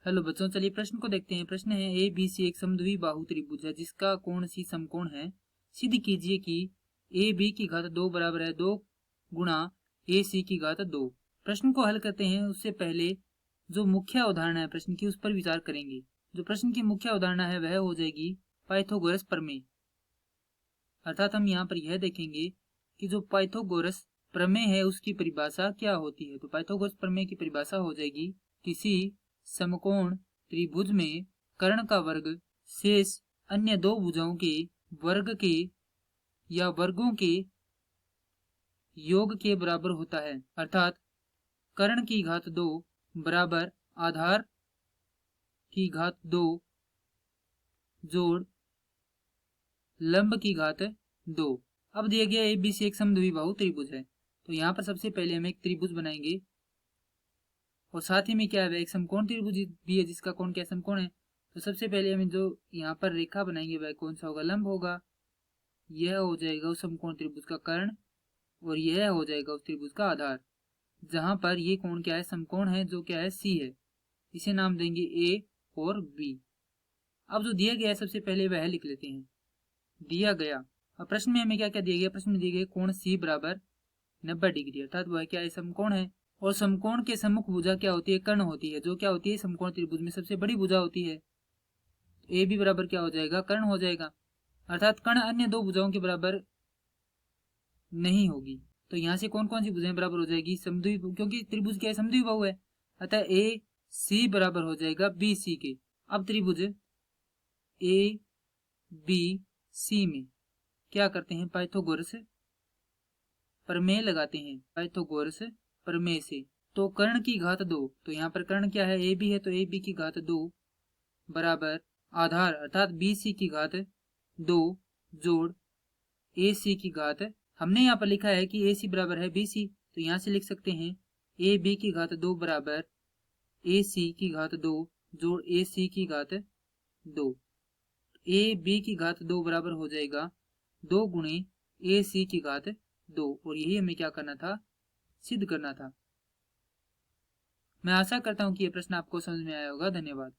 Hello बच्चों, चलिए प्रश्न को देखते हैं। प्रश्न है ए बी सी एक समद्विबाहु त्रिभुज है जिसका कोण सी समकोण है। सिद्ध कीजिए कि ए बी की घात 2 बराबर है 2 गुणा ए सी की घात 2। प्रश्न को हल करते हैं उससे पहले जो मुख्य अवधारणा है प्रश्न की उस पर विचार करेंगे। जो प्रश्न की मुख्य अवधारणा है वह हो जाएगी पाइथागोरस प्रमेय। अर्थात हम यहाँ पर यह देखेंगे कि जो पाइथागोरस प्रमेय है उसकी परिभाषा क्या होती है। तो पाइथागोरस प्रमेय की परिभाषा हो जाएगी किसी समकोण त्रिभुज में कर्ण का वर्ग शेष अन्य दो भुजाओं के वर्ग के या वर्गों के योग के बराबर होता है। अर्थात कर्ण की घात 2 बराबर आधार की घात 2 जोड़ लंब की घात 2। अब दिया गया एबीसी एक समद्विबाहु त्रिभुज है। तो यहाँ पर सबसे पहले हम एक त्रिभुज बनाएंगे और साथ ही में क्या है एक समकोण त्रिभुज भी है जिसका कोण क्या समकोण है। तो सबसे पहले हम जो यहाँ पर रेखा बनाएंगे वह कौन सा होगा, लंब होगा। यह हो जाएगा उस समकोण त्रिभुज का कर्ण और यह हो जाएगा उस त्रिभुज का आधार, जहां पर ये कोण क्या है समकोण है जो क्या है सी है। इसे नाम देंगे ए और बी। अब जो दिया गया है सबसे पहले वह लिख लेते हैं। दिया गया, अब प्रश्न में हमें क्या क्या दिया गया, प्रश्न में दिया गया कोण सी बराबर 90 डिग्री, अर्थात वह क्या है समकोण है। और समकोण के सम्मुख भुजा क्या होती है, कर्ण होती है, जो क्या होती है समकोण त्रिभुज में सबसे बड़ी भुजा होती है। ए बी बराबर क्या हो जाएगा, कर्ण हो जाएगा। अर्थात कर्ण अन्य दो भुजाओं के बराबर नहीं होगी। तो यहाँ से कौन कौन सी भुजाएं बराबर हो जाएगी, समद्विबाहु, क्योंकि त्रिभुज क्या है समद्विबाहु है। अतः ए सी बराबर हो जाएगा बी सी के। अब त्रिभुज ए बी सी में क्या करते हैं, पाइथागोरस प्रमेय लगाते हैं। पाइथागोरस प्रमेय से तो कर्ण की घात 2, तो यहाँ पर कर्ण क्या है ए बी है, तो ए बी की घात 2 बराबर आधार अर्थात बी सी की घात 2 जोड़ ए सी की घात, हमने यहाँ पर लिखा है कि ए सी बराबर है बी सी, तो यहाँ से लिख सकते हैं ए बी की घात 2 बराबर ए सी की घात 2 जोड़ ए सी की घात 2। ए बी की घात 2 बराबर हो जाएगा 2 गुणे ए सी की घात 2, और यही हमें क्या करना था, सिद्ध करना था। मैं आशा करता हूँ कि यह प्रश्न आपको समझ में आया होगा। धन्यवाद।